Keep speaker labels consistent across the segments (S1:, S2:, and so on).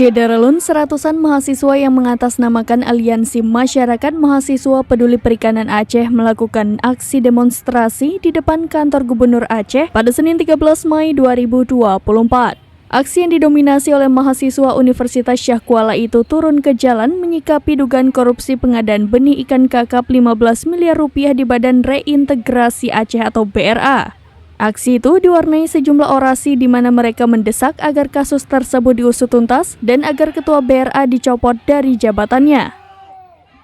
S1: Syederalun seratusan mahasiswa yang mengatasnamakan Aliansi Masyarakat Mahasiswa Peduli Perikanan Aceh melakukan aksi demonstrasi di depan kantor Gubernur Aceh pada Senin 13 Mei 2024. Aksi yang didominasi oleh mahasiswa Universitas Syah Kuala itu turun ke jalan menyikapi dugaan korupsi pengadaan benih ikan kakap 15 miliar rupiah di Badan Reintegrasi Aceh atau BRA. Aksi itu diwarnai sejumlah orasi di mana mereka mendesak agar kasus tersebut diusut tuntas dan agar Ketua BRA dicopot dari jabatannya.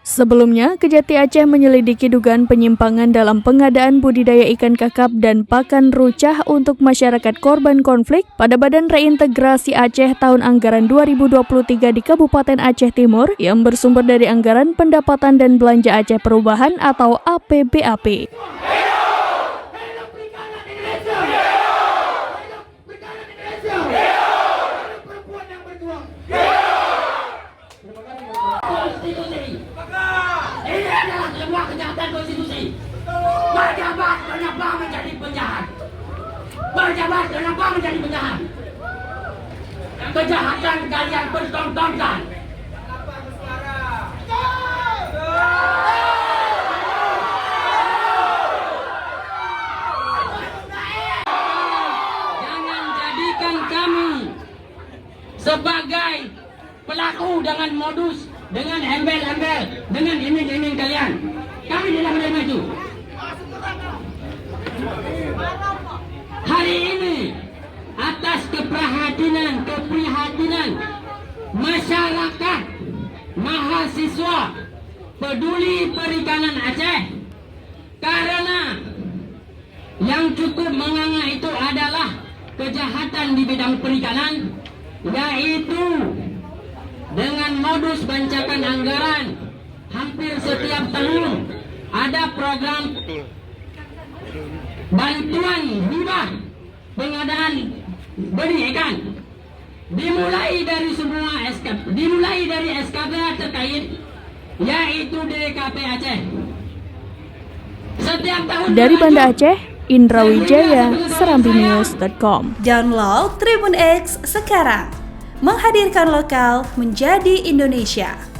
S1: Sebelumnya, Kejati Aceh menyelidiki dugaan penyimpangan dalam pengadaan budidaya ikan kakap dan pakan rucah untuk masyarakat korban konflik pada Badan Reintegrasi Aceh tahun anggaran 2023 di Kabupaten Aceh Timur yang bersumber dari Anggaran Pendapatan dan Belanja Aceh Perubahan atau APBAP.
S2: Ini adalah sebuah kejahatan konstitusi. Berjabat kenapa menjadi penjahat? Berjabat kenapa menjadi penjahat? Kejahatan kalian pertontonkan. Jangan jadikan kami sebagai pelaku dengan modus, dengan embel-embel, dengan iming-iming kalian. Kami tidak menerima itu. Hari ini atas keprihatinan masyarakat mahasiswa peduli perikanan Aceh, karena yang cukup menganga itu adalah kejahatan di bidang perikanan, yaitu dengan modus bancakan anggaran. Hampir setiap tahun ada program bantuan hibah pengadaan benih ikan, dimulai dari SKB terkait, yaitu DKP Aceh. Setiap tahun
S1: dari Banda Aceh, Indra Wijaya, serambinews.com.
S3: Download Tribun X sekarang, menghadirkan lokal menjadi Indonesia.